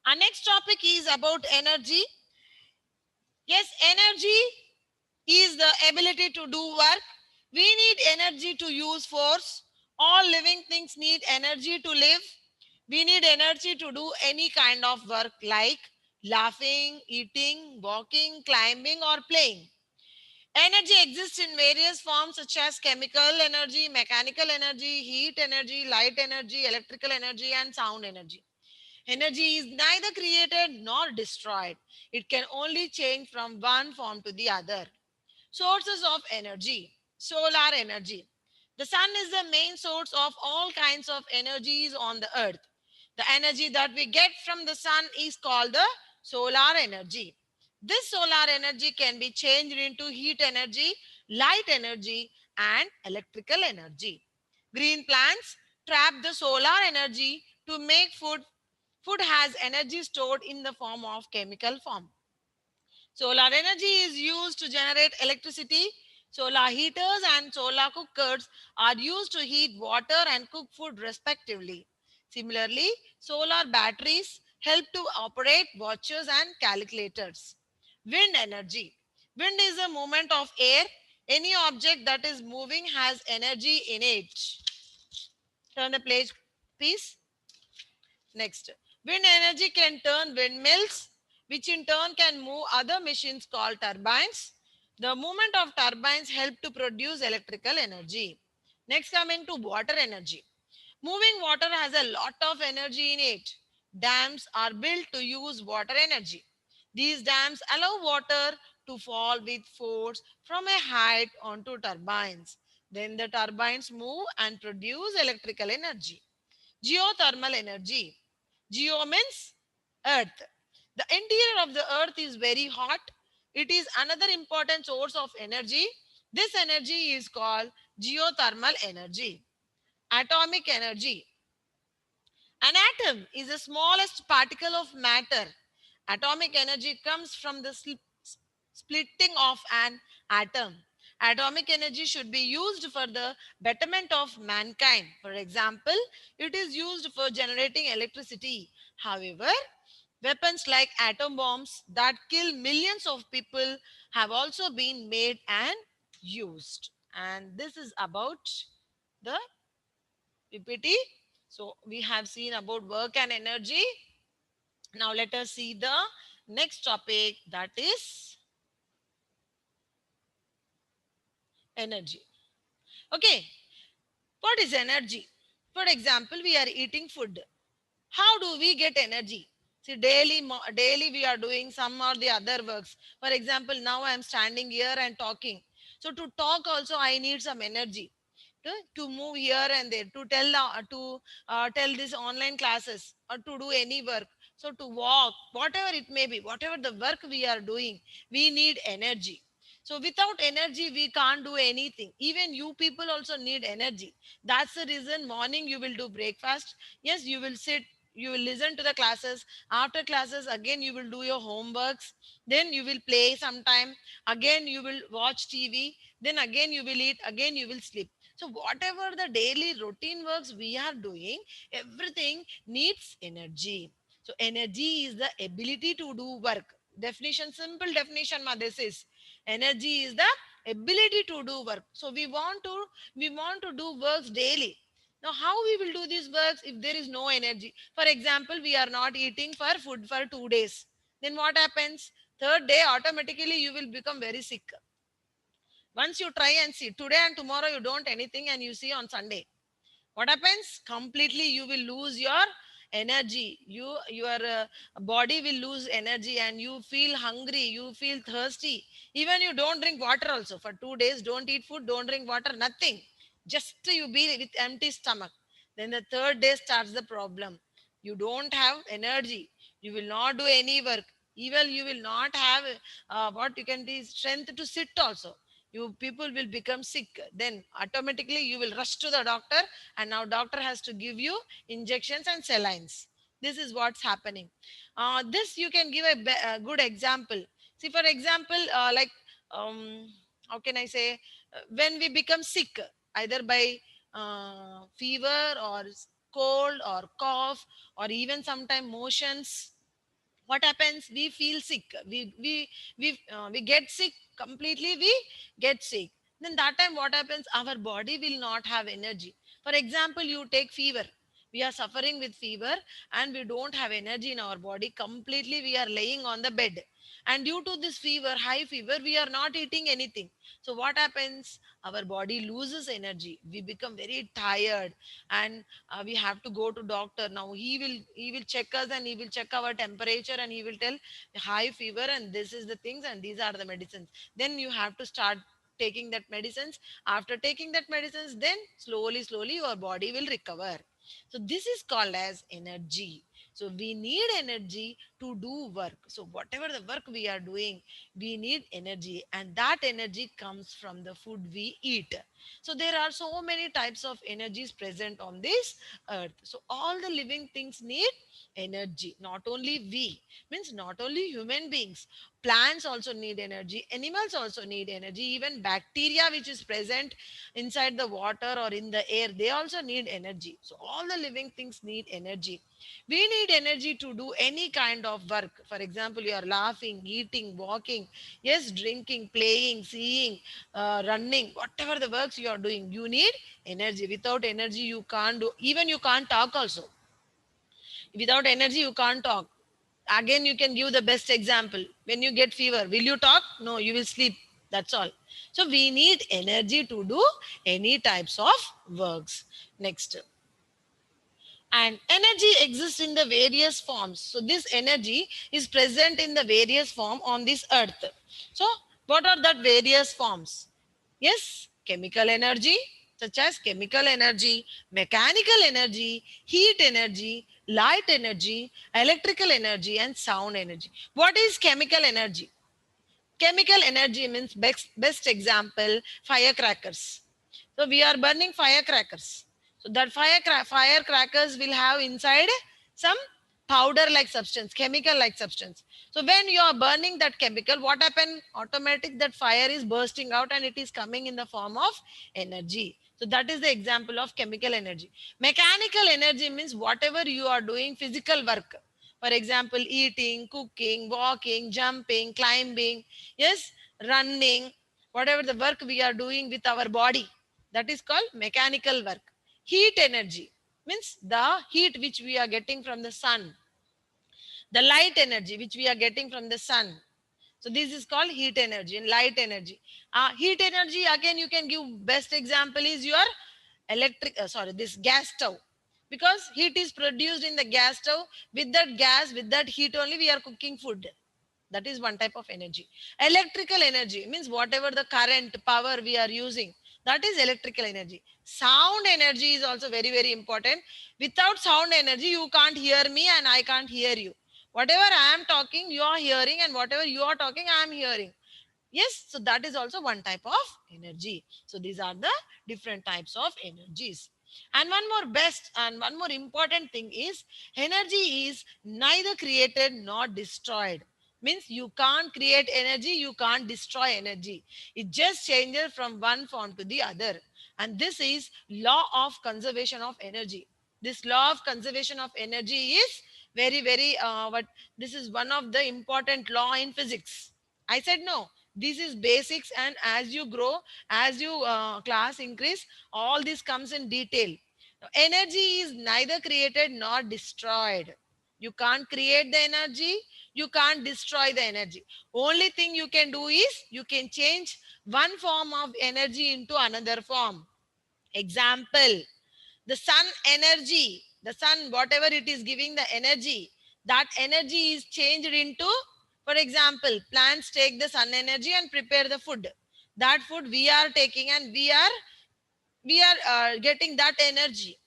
Our next topic is about energy. Yes, energy is the ability to do work. We need energy to use force. All living things need energy to live. We need energy to do any kind of work like laughing, eating, walking, climbing, or playing. Energy exists in various forms such as chemical energy, mechanical energy, heat energy, light energy, electrical energy, and sound energy. Energy is neither created nor destroyed. It can only change from one form to the other. Sources of energy. Solar energy. The sun is the main source of all kinds of energies on the earth. The energy that we get from the sun is called the solar energy. This solar energy can be changed into heat energy, light energy, and electrical energy. Green plants trap the solar energy to make food. Food has energy stored in the form of chemical form. Solar energy is used to generate electricity. Solar heaters and solar cookers are used to heat water and cook food respectively. Similarly, solar batteries help to operate watches and calculators. Wind energy. Wind is a movement of air. Any object that is moving has energy in it. Turn the page, please. Next, wind energy can turn windmills, which in turn can move other machines called turbines. The movement of turbines help to produce electrical energy. Next, coming to water energy. Moving water has a lot of energy in it. Dams are built to use water energy. These dams allow water to fall with force from a height onto turbines. Then the turbines move and produce electrical energy. Geothermal energy. Geo means earth. The interior of the earth is very hot. It is another important source of energy. This energy is called geothermal energy. Atomic energy. An atom is the smallest particle of matter. Atomic energy comes from the splitting of an atom. Atomic energy should be used for the betterment of mankind. For example, it is used for generating electricity. However, weapons like atom bombs that kill millions of people have also been made and used. And this is about the PPT. So we have seen about work and energy. Now let us see the next topic, that is energy. Okay, what is energy? For example, we are eating food. How do we get energy? See, daily we are doing some or the other works. For example, now I am standing here and talking. So to talk also, I need some energy to move here and there, to tell these online classes or to do any work. So to walk, whatever it may be, whatever the work we are doing, we need energy. So without energy, we can't do anything. Even you people also need energy. That's the reason morning you will do breakfast. Yes, you will sit, you will listen to the classes. After classes, again you will do your homeworks. Then you will play sometime. Again you will watch TV. Then again you will eat. Again you will sleep. So whatever the daily routine works we are doing, everything needs energy. So energy is the ability to do work. Definition, simple definition, ma, this is energy is the ability to do work. So we want to do works daily. Now, how we will do these works if there is no energy? For example, we are not eating for food for 2 days. Then what happens? Third day, automatically you will become very sick. Once you try and see, today and tomorrow you don't anything and you see on Sunday, what happens? Completely you will lose your energy. Your body will lose energy and you feel hungry, you feel thirsty. Even you don't drink water also for 2 days. Don't eat food, don't drink water, nothing. Just you be with empty stomach. Then the third day starts the problem. You don't have energy. You will not do any work. Even you will not have what you can be strength to sit also. You people will become sick. Then automatically you will rush to the doctor, and now doctor has to give you injections and salines. This is what's happening. This you can give a good example. See, for example, um, how can I say, when we become sick, either by fever or cold or cough or even sometime motions. what happens? We feel sick. We get sick completely. We get sick. Then that time what happens? Our body will not have energy. For example, you take fever. We are suffering with fever and we don't have energy in our body. Completely we are laying on the bed. And due to this fever, high fever, we are not eating anything. So what happens? Our body loses energy. We become very tired, and we have to go to doctor. Now he will check us, and he will check our temperature, and he will tell high fever, and this is the things, and these are the medicines. Then you have to start taking that medicines. After taking that medicines, then slowly your body will recover. So this is called as energy. So we need energy to do work. So whatever the work we are doing, we need energy, and that energy comes from the food we eat. So there are so many types of energies present on this earth. So all the living things need energy. Not only we, means not only human beings, plants also need energy, animals also need energy, even bacteria which is present inside the water or in the air, they also need energy. So all the living things need energy. We need energy to do any kind of work. For example, you are laughing, eating, walking, yes, drinking, playing, seeing, running, whatever the works you are doing, you need energy. Without energy you can't do, even you can't talk also. Without energy you can't talk. Again, you can give the best example. When you get fever, will you talk? No, you will sleep. That's all. So we need energy to do any types of works. Next. And energy exists in the various forms. So this energy is present in the various form on this earth. So what are that various forms? Yes, chemical energy, such as chemical energy, mechanical energy, heat energy, light energy, electrical energy, and sound energy. What is chemical energy? Chemical energy means best example, firecrackers. So we are burning firecrackers. So that firecrackers will have inside some powder like substance, chemical like substance. So when you are burning that chemical, what happen? Automatic that fire is bursting out and it is coming in the form of energy. So that is the example of chemical energy. Mechanical energy means whatever you are doing physical work. For example, eating, cooking, walking, jumping, climbing, yes, running, whatever the work we are doing with our body, that is called mechanical work. Heat energy means the heat which we are getting from the sun, the light energy which we are getting from the sun. So this is called heat energy and light energy. Heat energy, again you can give best example is your this gas stove, because heat is produced in the gas stove. With that gas, with that heat only we are cooking food. That is one type of energy. Electrical energy means whatever the current power we are using, that is electrical energy. Sound energy is also very very important. Without sound energy you can't hear me and I can't hear you. Whatever I am talking you are hearing, and whatever you are talking I am hearing. Yes, so that is also one type of energy. So these are the different types of energies. And one more best and one more important thing is energy is neither created nor destroyed. Means you can't create energy, you can't destroy energy. It just changes from one form to the other. And this is law of conservation of energy. This law of conservation of energy is very, very, what this is one of the important law in physics. I said no. This is basics, and as you grow, as you class increase, all this comes in detail. Energy is neither created nor destroyed. You can't create the energy, you can't destroy the energy. Only thing you can do is you can change one form of energy into another form. Example, the sun energy, the sun, whatever it is giving the energy, that energy is changed into, for example, plants take the sun energy and prepare the food. That food we are taking, and we are getting that energy.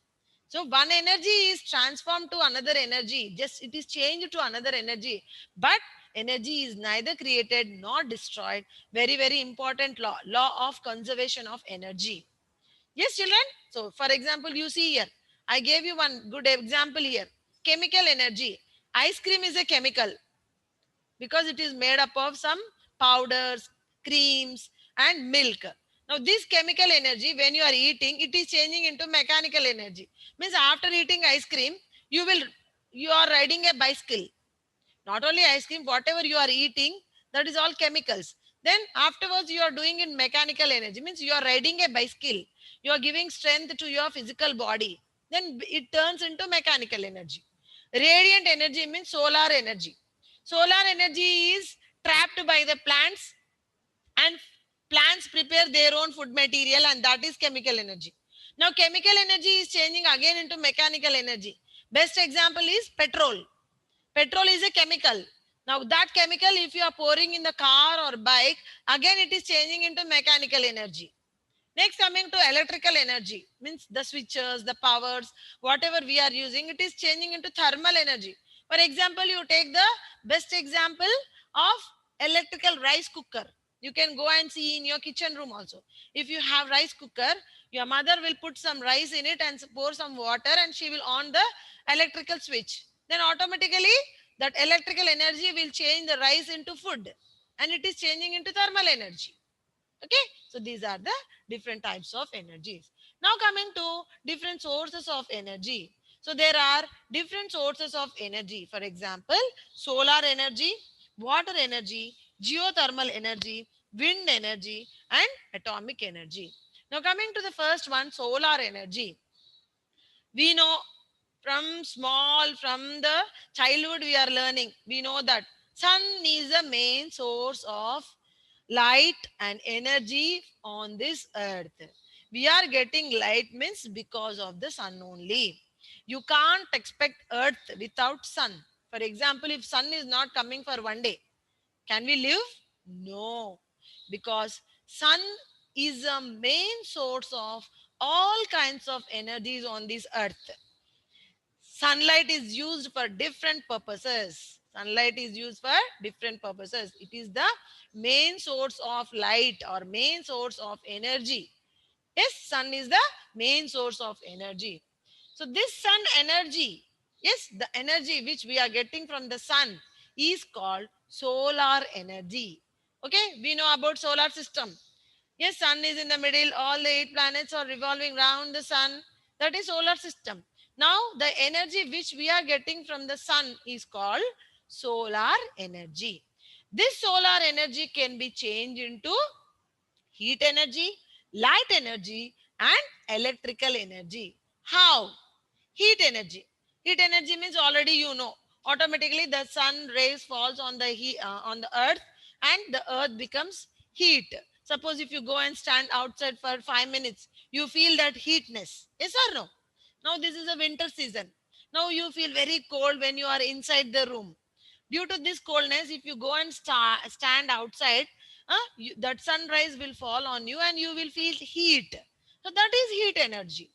So one energy is transformed to another energy, just it is changed to another energy. But energy is neither created nor destroyed. Very very important law, law of conservation of energy. Yes, children. So, for example, you see here, I gave you one good example here. Chemical energy. Ice cream is a chemical because it is made up of some powders, creams, and milk. Now, this chemical energy, when you are eating, it is changing into mechanical energy. Means after eating ice cream, you will you are riding a bicycle. Not only ice cream, whatever you are eating, that is all chemicals. Then afterwards you are doing in mechanical energy, means you are riding a bicycle, you are giving strength to your physical body, then it turns into mechanical energy. Radiant energy means solar energy. Solar energy is trapped by the plants, and plants prepare their own food material, and that is chemical energy. Now chemical energy is changing again into mechanical energy. Best example is petrol. Petrol is a chemical. Now that chemical, if you are pouring in the car or bike, again it is changing into mechanical energy. Next, coming to electrical energy, means the switches, the powers, whatever we are using, it is changing into thermal energy. For example, you take the best example of electrical rice cooker. You can go and see in your kitchen room also. If you have rice cooker, your mother will put some rice in it and pour some water, and she will on the electrical switch. Then automatically that electrical energy will change the rice into food, and it is changing into thermal energy. Okay, so these are the different types of energies. Now coming to different sources of energy. So there are different sources of energy. For example, solar energy, water energy, geothermal energy, wind energy, and atomic energy. Now coming to the first one, solar energy. We know from the childhood we are learning, we know that sun is the main source of light and energy on this earth. We are getting light means because of the sun only. You can't expect earth without sun. For example, if sun is not coming for one day, can we live? No, because sun is a main source of all kinds of energies on this earth. Sunlight is used for different purposes. Sunlight is used for different purposes. It is the main source of light or main source of energy. Yes, sun is the main source of energy. So this sun energy, yes, the energy which we are getting from the sun is called solar energy. Okay, we know about solar system. Yes, sun is in the middle. All the 8 planets are revolving around the sun. That is solar system. Now, the energy which we are getting from the sun is called solar energy. This solar energy can be changed into heat energy, light energy, and electrical energy. How? Heat energy. Heat energy means already you know. Automatically, the sun rays falls on the on the earth, and the earth becomes heat. Suppose if you go and stand outside for 5 minutes, you feel that heatness. Yes or no? Now this is a winter season. Now you feel very cold when you are inside the room. Due to this coldness, if you go and stand outside, that sunrise will fall on you and you will feel heat. So that is heat energy.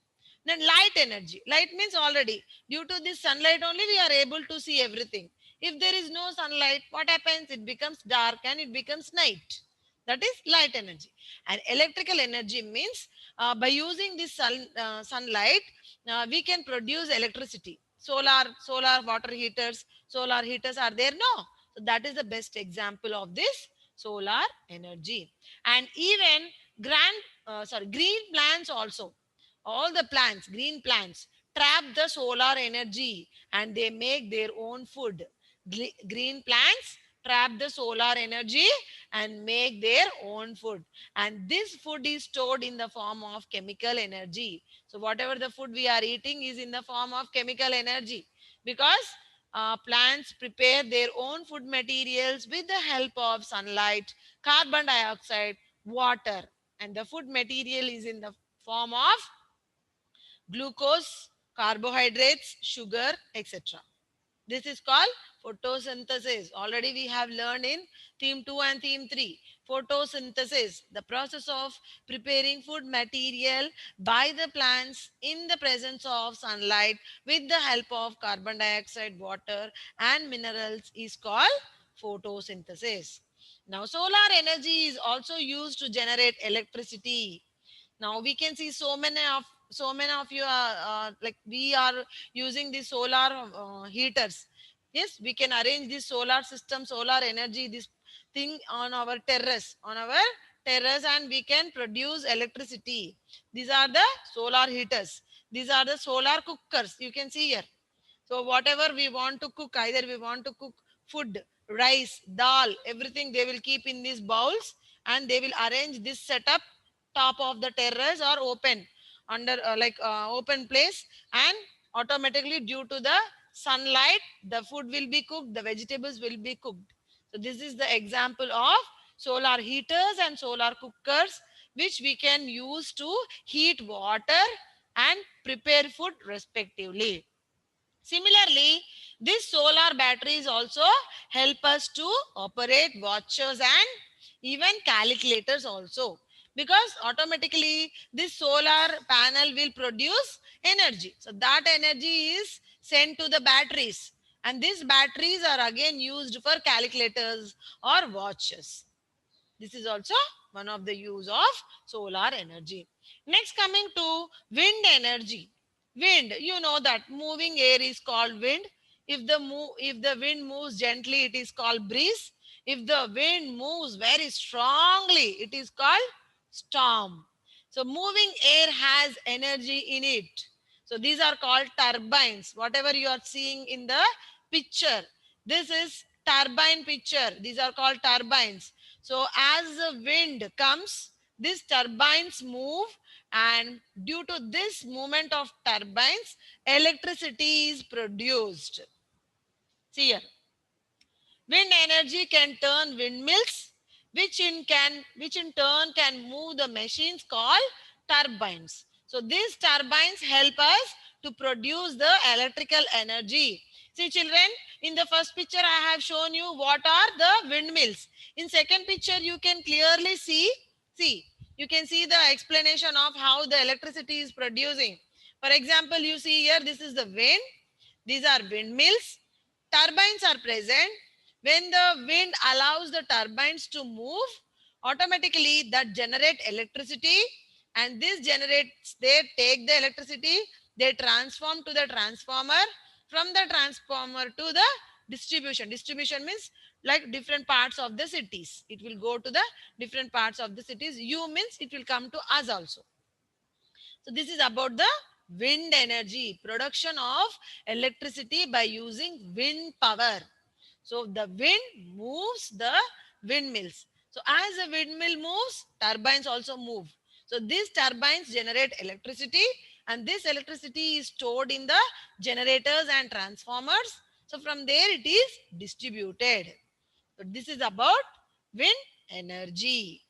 Then light energy. Light means already due to this sunlight only we are able to see everything. If there is no sunlight, what happens? It becomes dark and it becomes night. That is light energy. And electrical energy means by using this sunlight, we can produce electricity. Solar water heaters, solar heaters are there. No, so that is the best example of this solar energy. And even green plants also, all the plants, green plants trap the solar energy and they make their own food. Green plants trap the solar energy and make their own food, and this food is stored in the form of chemical energy. So whatever the food we are eating is in the form of chemical energy, because plants prepare their own food materials with the help of sunlight, carbon dioxide, water, and the food material is in the form of glucose, carbohydrates, sugar, etc. This is called photosynthesis. Already we have learned in theme 2 and theme 3. Photosynthesis, the process of preparing food material by the plants in the presence of sunlight with the help of carbon dioxide, water, and minerals, is called photosynthesis. Now, solar energy is also used to generate electricity. Now we can see so many of you are like we are using the solar heaters. Yes, we can arrange this solar system, solar energy, this thing on our terrace, and we can produce electricity. These are the solar heaters. These are the solar cookers, you can see here. So whatever we want to cook, either we want to cook food, rice, dal, everything they will keep in these bowls, and they will arrange this setup top of the terrace or open under open place, and automatically due to the sunlight the food will be cooked, the vegetables will be cooked. So this is the example of solar heaters and solar cookers, which we can use to heat water and prepare food respectively. Similarly, these solar batteries also help us to operate watches and even calculators also, because automatically this solar panel will produce energy. So that energy is sent to the batteries, and these batteries are again used for calculators or watches. This is also one of the use of solar energy. Next, coming to wind energy. Wind, you know that moving air is called wind. If the wind moves gently, it is called breeze. If the wind moves very strongly, it is called storm. So moving air has energy in it. So these are called turbines. Whatever you are seeing in the picture, this is turbine picture. These are called turbines. So as the wind comes, these turbines move, and due to this movement of turbines, electricity is produced. See here, wind energy can turn windmills, which in turn can move the machines called turbines. So these turbines help us to produce the electrical energy. See children, in the first picture I have shown you what are the windmills. In second picture you can clearly see you can see the explanation of how the electricity is producing. For example, you see here, this is the wind, these are windmills, turbines are present. When the wind allows the turbines to move, automatically that generate electricity, and this generates, they take the electricity, they transform to the transformer, from the transformer to the distribution means like different parts of the cities, it will go to the different parts of the cities. You means it will come to us also. So this is about the wind energy, production of electricity by using wind power. So the wind moves the windmills. So as the windmill moves, turbines also move. So these turbines generate electricity, and this electricity is stored in the generators and transformers. So from there it is distributed. So this is about wind energy.